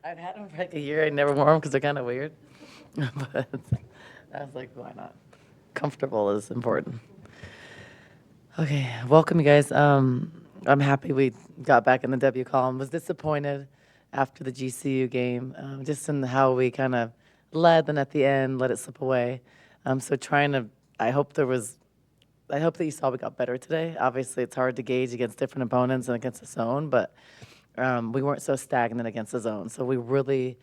I've had them for like a year. I never wore them because they're kind of weird. But I was like, why not? Comfortable is important. Okay, welcome you guys. I'm happy we got back in the W column. Was disappointed after the GCU game, just in how we kind of led, and at the end let it slip away. So trying to, I hope there was, I hope that you saw we got better today. Obviously, it's hard to gauge against different opponents and against the zone, but we weren't so stagnant against the zone. So we really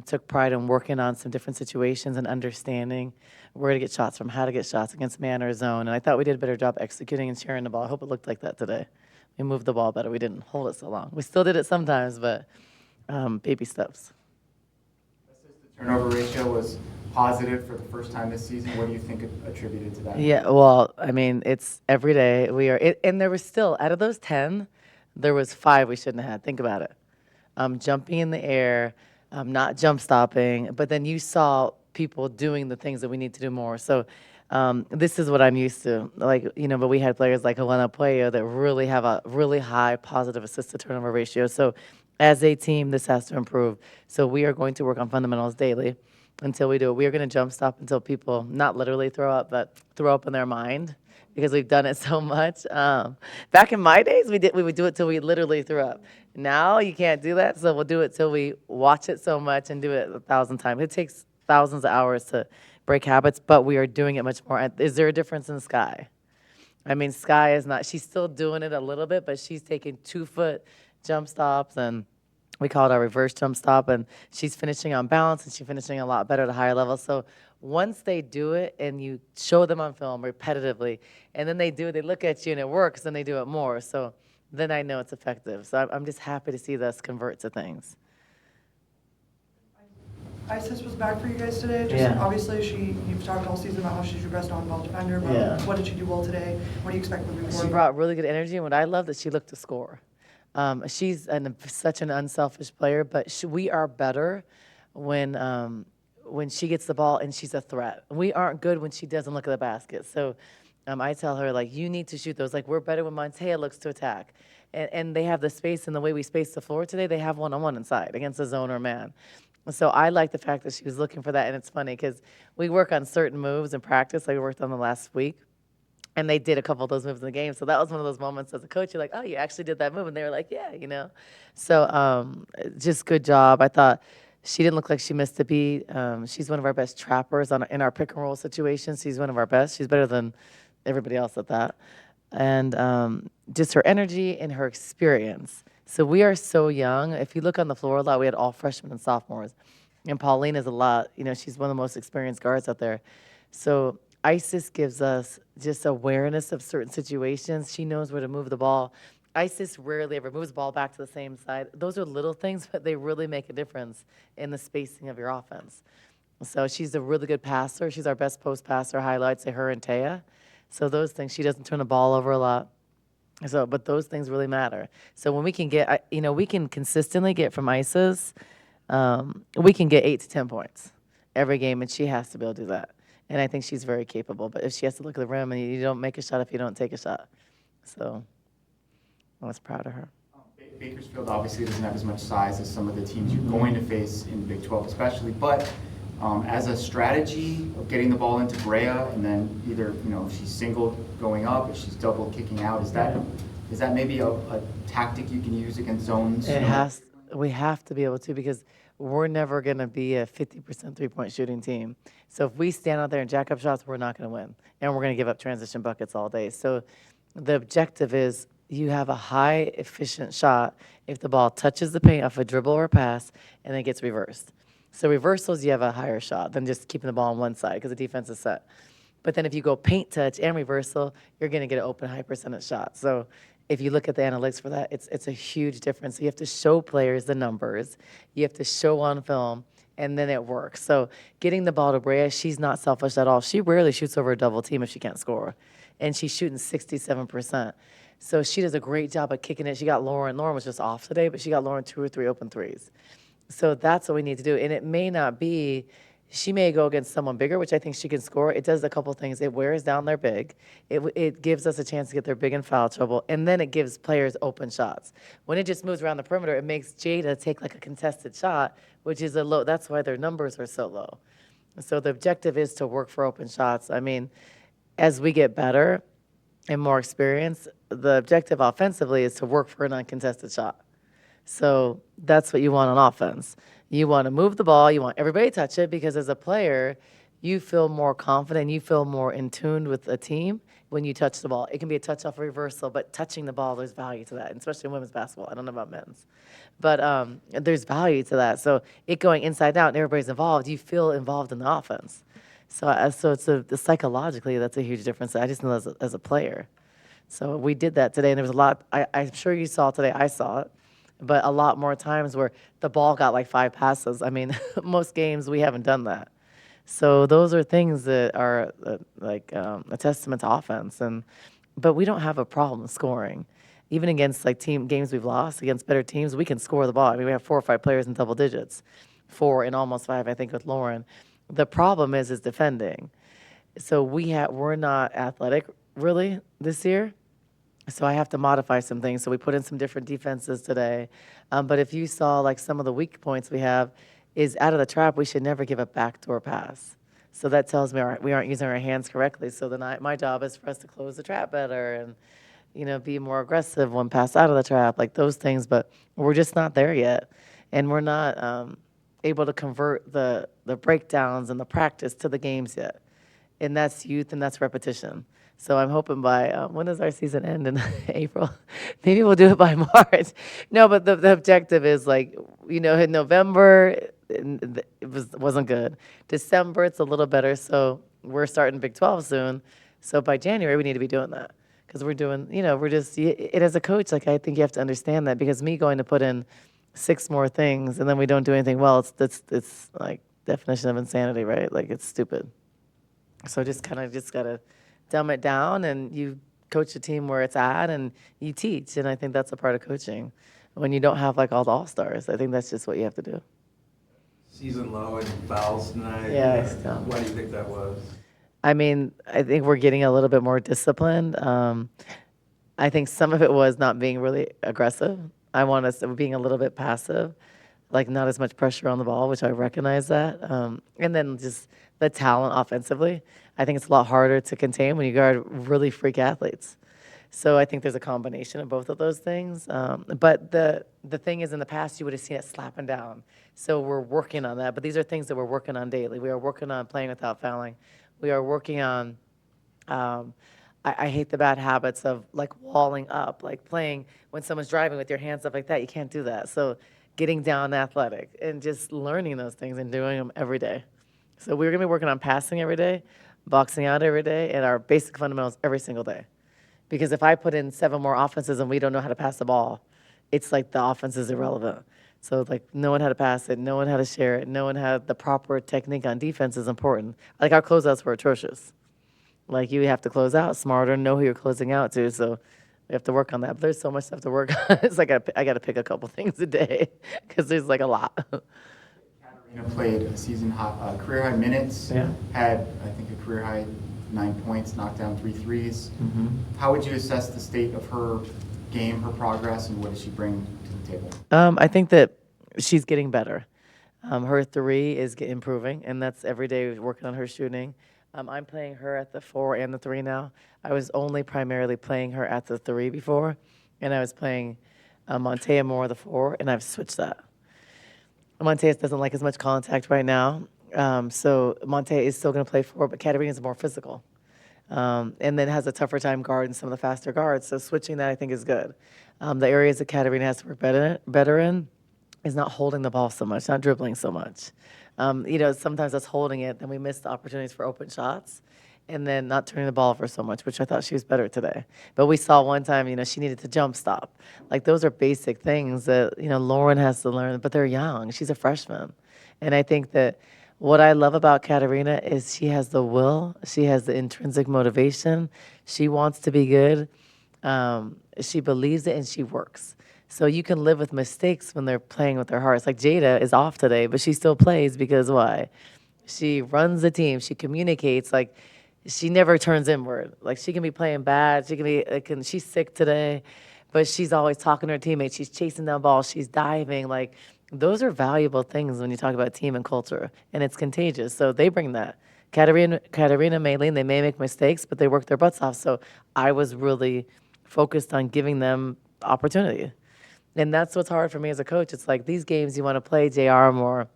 took pride in working on some different situations and understanding where to get shots from, how to get shots against man or zone. And I thought we did a better job executing and sharing the ball. I hope it looked like that today. We moved the ball better. We didn't hold it so long. We still did it sometimes, but baby steps. The turnover ratio was positive for the first time this season. What do you think attributed to that? Yeah, well, I mean, it's every day. And there was still, out of those 10, there was 5 we shouldn't have had. Think about it. Jumping in the air, not jump stopping, but then you saw people doing the things that we need to do more. So this is what I'm used to. But we had players like Helena Puello that really have a really high positive assist to turnover ratio. So as a team, this has to improve. So we are going to work on fundamentals daily until we do it. We are going to jump stop until people not literally throw up, but throw up in their mind because we've done it so much. Back in my days, we would do it till we literally threw up. Now you can't do that, so we'll do it till we watch it so much and do it 1,000 times. It takes thousands of hours to break habits, but we are doing it much more. Is there a difference in Sky? I mean, Sky is not. She's still doing it a little bit, but she's taking 2-foot jump stops, and we call it our reverse jump stop, and she's finishing on balance, and she's finishing a lot better at a higher level. So once they do it and you show them on film repetitively, and then they do it, they look at you and it works, then they do it more. So then I know it's effective. So I'm just happy to see this convert to things. Isis was back for you guys today. Just Yeah. obviously you've talked all season about how she's your best on-ball defender, but Yeah. what did she do well today? What do you expect moving She forward? brought really good energy, and what I loved is she looked to score. She's such an unselfish player, but we are better when she gets the ball and she's a threat. We aren't good when she doesn't look at the basket. So I tell her, like, you need to shoot those. Like, we're better when Montea looks to attack. And they have the space, and the way we space the floor today, they have one-on-one inside against a zone or man. So I like the fact that she was looking for that, and it's funny because we work on certain moves in practice, like we worked on the last week, and they did a couple of those moves in the game. So that was one of those moments as a coach, you're like, oh, you actually did that move. And they were like, yeah. So just good job. I thought she didn't look like she missed a beat. She's one of our best trappers in our pick and roll situations. She's one of our best. She's better than everybody else at that. And just her energy and her experience. So we are so young. If you look on the floor a lot, we had all freshmen and sophomores. And Pauline is a lot. She's one of the most experienced guards out there. So Isis gives us just awareness of certain situations. She knows where to move the ball. Isis rarely ever moves the ball back to the same side. Those are little things, but they really make a difference in the spacing of your offense. So she's a really good passer. She's our best post passer. Highlights say her and Taya. So those things, she doesn't turn the ball over a lot. So, but those things really matter. So when we can get, we can consistently get from Isis, we can get 8 to 10 points every game, and she has to be able to do that. And I think she's very capable. But if she has to look at the rim, and you don't make a shot if you don't take a shot. So I was proud of her. Bakersfield obviously doesn't have as much size as some of the teams you're going to face in Big 12 especially, but as a strategy of getting the ball into Brea and then either, if she's singled going up, if she's double kicking out, is that maybe a tactic you can use against zones? We have to be able to, because we're never going to be a 50% three-point shooting team. So if we stand out there and jack up shots, we're not going to win. And we're going to give up transition buckets all day. So the objective is you have a high efficient shot if the ball touches the paint off a dribble or a pass and then gets reversed. So reversals, you have a higher shot than just keeping the ball on one side because the defense is set. But then if you go paint touch and reversal, you're going to get an open high percentage shot. So if you look at the analytics for that, it's a huge difference. You have to show players the numbers. You have to show on film, and then it works. So getting the ball to Brea, she's not selfish at all. She rarely shoots over a double team if she can't score. And she's shooting 67%. So she does a great job of kicking it. She got Lauren. Lauren was just off today, but she got Lauren 2 or 3 open threes. So that's what we need to do. And it may not be She may go against someone bigger, which I think she can score. It does a couple things. It wears down their big. It gives us a chance to get their big in foul trouble, and then it gives players open shots. When it just moves around the perimeter, it makes Jada take like a contested shot, which is a low. That's why their numbers are so low. So the objective is to work for open shots. I mean, as we get better and more experience, the objective offensively is to work for an uncontested shot. So that's what you want on offense. You want to move the ball. You want everybody to touch it because as a player, you feel more confident. You feel more in tune with a team when you touch the ball. It can be a touch off reversal, but touching the ball, there's value to that, and especially in women's basketball. I don't know about men's, but there's value to that. So it going inside out and everybody's involved, you feel involved in the offense. So psychologically, that's a huge difference. I just know as a player. So we did that today, and there was a lot. I'm sure you saw today. I saw it, but a lot more times where the ball got like 5 passes. I mean, most games we haven't done that. So those are things that are a testament to offense, but we don't have a problem scoring. Even against like team games we've lost against better teams, we can score the ball. I mean, we have 4 or 5 players in double digits, 4 and almost 5, I think, with Lauren. The problem is defending. So we're not athletic really this year. So I have to modify some things. So we put in some different defenses today. But if you saw like some of the weak points we have is out of the trap, we should never give a backdoor pass. So that tells me we aren't using our hands correctly. So then my job is for us to close the trap better and, be more aggressive when pass out of the trap, like those things. But we're just not there yet. And we're not able to convert the breakdowns and the practice to the games yet. And that's youth and that's repetition. So I'm hoping by, when does our season end? In April? Maybe we'll do it by March. No, but the objective is like, in November, it wasn't good. December, it's a little better. So we're starting Big 12 soon. So by January, we need to be doing that. Because we're doing, it as a coach, like I think you have to understand that because me going to put in 6 more things and then we don't do anything well, it's like definition of insanity, right? Like it's stupid. So just got to dumb it down and you coach a team where it's at and you teach. And I think that's a part of coaching. When you don't have like all the all-stars, I think that's just what you have to do. Season low in fouls tonight. Yeah, I still. Why do you think that was? I mean, I think we're getting a little bit more disciplined. I think some of it was not being really aggressive. I want us being a little bit passive, like not as much pressure on the ball, which I recognize that. And then just the talent offensively. I think it's a lot harder to contain when you guard really freak athletes. So I think there's a combination of both of those things. But the thing is, in the past, you would have seen it slapping down. So we're working on that. But these are things that we're working on daily. We are working on playing without fouling. We are working on, I hate the bad habits of like walling up, like playing when someone's driving with your hands up like that. You can't do that. So getting down athletic and just learning those things and doing them every day. So we're going to be working on passing every day, boxing out every day, and our basic fundamentals every single day. Because if I put in 7 more offenses and we don't know how to pass the ball, it's like the offense is irrelevant. So like knowing how to pass it, knowing how to share it, knowing how the proper technique on defense is important. Like our closeouts were atrocious. Like you have to close out smarter, know who you're closing out to. So we have to work on that. But there's so much stuff to work on. It's like I got to pick a couple things a day because there's like a lot. Katarina played a season high, career high minutes. Yeah. Had I think a career high 9 points, knocked down 3 threes. Mm-hmm. How would you assess the state of her game, her progress, and what does she bring to the table? I think that she's getting better. Her 3 is improving, and that's every day working on her shooting. I'm playing her at the 4 and the 3 now. I was only primarily playing her at the 3 before, and I was playing Montea more the 4, and I've switched that. Montea doesn't like as much contact right now, so Montea is still going to play 4, but Katarina is more physical. And then has a tougher time guarding some of the faster guards. So switching that I think is good. The areas that Katarina has to work better in is not holding the ball so much, not dribbling so much. Sometimes that's holding it, then we miss the opportunities for open shots, and then not turning the ball over so much, which I thought she was better today. But we saw one time, she needed to jump stop. Like those are basic things that, Lauren has to learn, but they're young. She's a freshman. And I think that what I love about Katarina is she has the will, she has the intrinsic motivation, she wants to be good, she believes it, and she works. So you can live with mistakes when they're playing with their hearts. Like Jada is off today, but she still plays because why? She runs the team. She communicates. Like, she never turns inward. Like, she can be playing bad. She can be, like, she's sick today, but she's always talking to her teammates. She's chasing down balls. She's diving. Like, those are valuable things when you talk about team and culture, and it's contagious. So they bring that. Katarina, Maylene, they may make mistakes, but they work their butts off. So I was really focused on giving them opportunity. And that's what's hard for me as a coach. It's like these games you want to play JR more.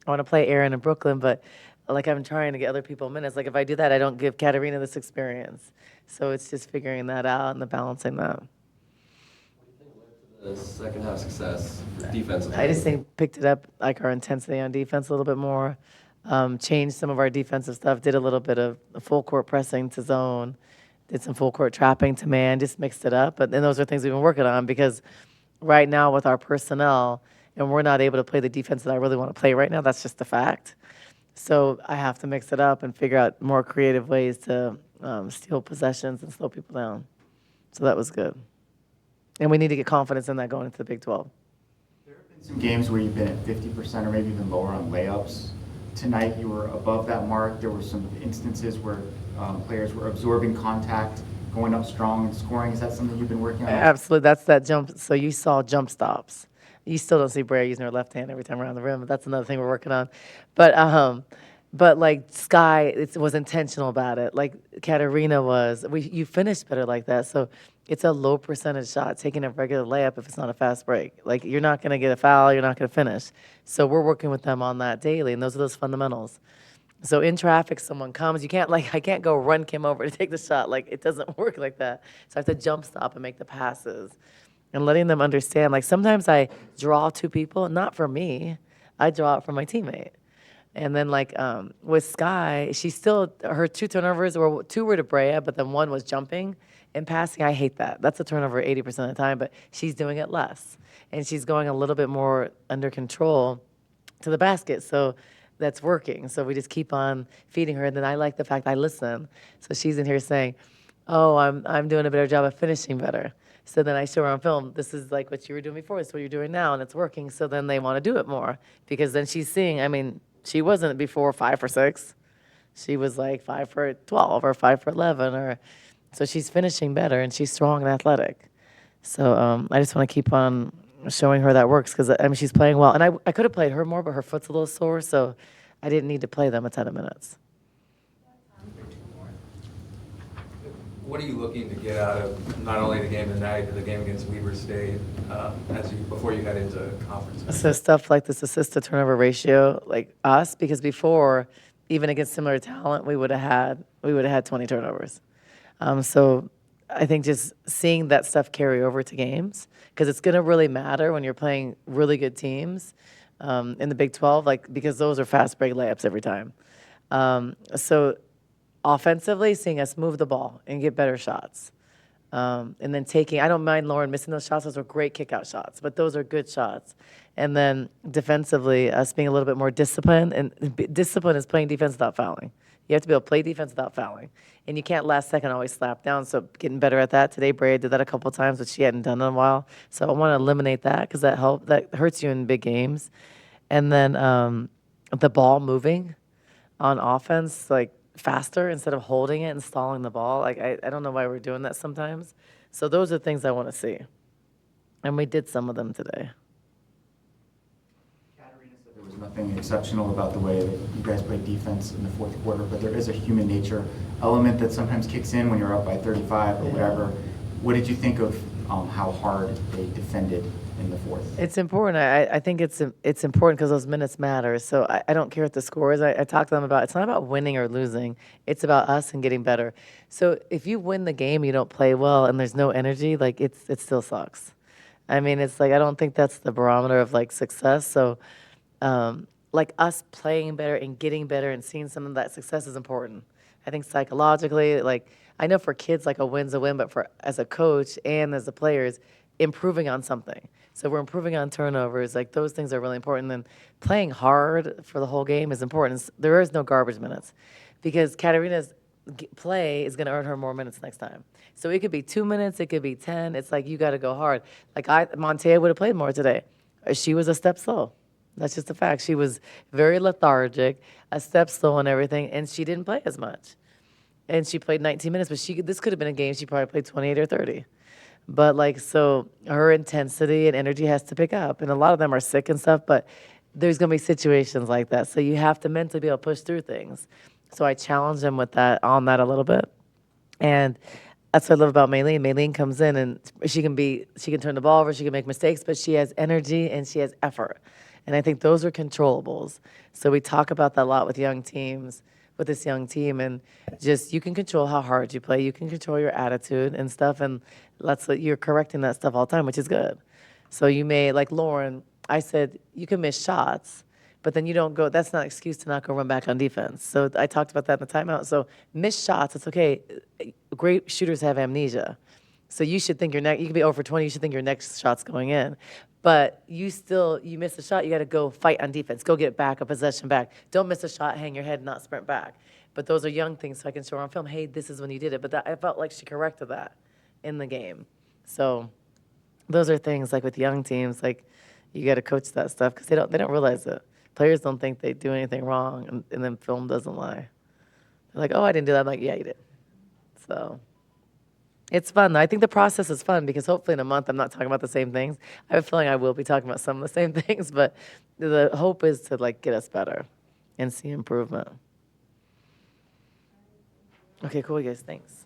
I want to play Aaron in Brooklyn, but like I'm trying to get other people minutes. Like if I do that, I don't give Katarina this experience. So it's just figuring that out and the balancing that. The second half success defensively. I just think picked it up, like our intensity on defense a little bit more, changed some of our defensive stuff, did a little bit of full court pressing to zone, did some full court trapping to man, just mixed it up. But then those are things we've been working on because right now with our personnel, and we're not able to play the defense that I really want to play right now. That's just a fact. So I have to mix it up and figure out more creative ways to steal possessions and slow people down. So that was good. And we need to get confidence in that going into the Big 12. There have been some games where you've been at 50% or maybe even lower on layups. Tonight you were above that mark. There were some instances where players were absorbing contact, going up strong and scoring. Is that something you've been working on? Absolutely. That's that jump. So you saw jump stops. You still don't see Brea using her left hand every time around the rim, but that's another thing we're working on. But like Sky, it was intentional about it. Like Katarina was. You finished better like that. So it's a low percentage shot, taking a regular layup if it's not a fast break. Like you're not going to get a foul, you're not going to finish. So we're working with them on that daily, and those are those fundamentals. So in traffic, someone comes, I can't go run Kim over to take the shot. Like it doesn't work like that. So I have to jump stop and make the passes. And letting them understand, like sometimes I draw two people, not for me, I draw it for my teammate. And then like with Sky, her two turnovers two were to Brea, but then one was jumping and passing. I hate that. That's a turnover 80% of the time, but she's doing it less. And she's going a little bit more under control to the basket. So that's working. So we just keep on feeding her. And then I like the fact I listen. So she's in here saying, oh, I'm doing a better job of finishing better. So then I show her on film, this is like what you were doing before, this is what you're doing now, and it's working. So then they want to do it more because then she's seeing, she wasn't before 5 for 6. She was like 5 for 12 or 5 for 11. So she's finishing better and she's strong and athletic. So I just want to keep on showing her that works because she's playing well. And I could have played her more, but her foot's a little sore, so I didn't need to play them a ton of minutes. What are you looking to get out of not only the game tonight, but the game against Weber State before you head into conference? So stuff like this assist to turnover ratio, like us, because before, even against similar talent, we would have had 20 turnovers. So I think just seeing that stuff carry over to games, because it's going to really matter when you're playing really good teams in the Big 12, like because those are fast break layups every time. So offensively, seeing us move the ball and get better shots. And then I don't mind Lauren missing those shots. Those are great kick-out shots, but those are good shots. And then defensively, us being a little bit more disciplined. And discipline is playing defense without fouling. You have to be able to play defense without fouling. And you can't last second always slap down, so getting better at that. Today, Brea did that a couple of times, but she hadn't done it in a while. So I want to eliminate that because that hurts you in big games. And then the ball moving on offense, like, faster instead of holding it and stalling the ball. Like I don't know why we're doing that sometimes. So those are things I want to see. And we did some of them today. Katarina said there was nothing exceptional about the way that you guys played defense in the fourth quarter, but there is a human nature element that sometimes kicks in when you're up by 35 or whatever. What did you think of how hard they defended in the fourth? It's important. I think it's important because those minutes matter. So I don't care what the score is. I talk to them about it's not about winning or losing. It's about us and getting better. So if you win the game, you don't play well, and there's no energy, like it still sucks. It's like I don't think that's the barometer of like success. So like us playing better and getting better and seeing some of that success is important. I think psychologically, like I know for kids, like a win's a win, but for as a coach and as the players, improving on something. So we're improving on turnovers. Like those things are really important. And playing hard for the whole game is important. There is no garbage minutes because Katarina's play is going to earn her more minutes next time. So it could be 2 minutes, it could be 10. It's like you got to go hard. Like Montea would have played more today. She was a step slow. That's just a fact. She was very lethargic, a step slow and everything, and she didn't play as much. And she played 19 minutes, but this could have been a game she probably played 28 or 30. But like, so her intensity and energy has to pick up. And a lot of them are sick and stuff, but there's going to be situations like that. So you have to mentally be able to push through things. So I challenge them with that, on that a little bit. And that's what I love about Maylene. Maylene comes in and she can turn the ball over, she can make mistakes, but she has energy and she has effort. And I think those are controllables. So we talk about that a lot with young teams, with this young team, and just you can control how hard you play, you can control your attitude and stuff, and you're correcting that stuff all the time, which is good. So you may, like Lauren, I said, you can miss shots, but then you don't go, that's not an excuse to not go run back on defense. So I talked about that in the timeout. So miss shots, it's okay. Great shooters have amnesia. So you should think you can be over 20, you should think your next shot's going in. But you miss a shot, you got to go fight on defense. Go get back, a possession back. Don't miss a shot, hang your head, not sprint back. But those are young things, so I can show her on film, hey, this is when you did it. But I felt like she corrected that in the game. So those are things like with young teams, like you got to coach that stuff because they don't realize it. Players don't think they do anything wrong, and then film doesn't lie. They're like, oh, I didn't do that. I'm like, yeah, you did. So it's fun. I think the process is fun because hopefully in a month I'm not talking about the same things. I have a feeling I will be talking about some of the same things, but the hope is to like get us better and see improvement. Okay, cool, you guys. Thanks.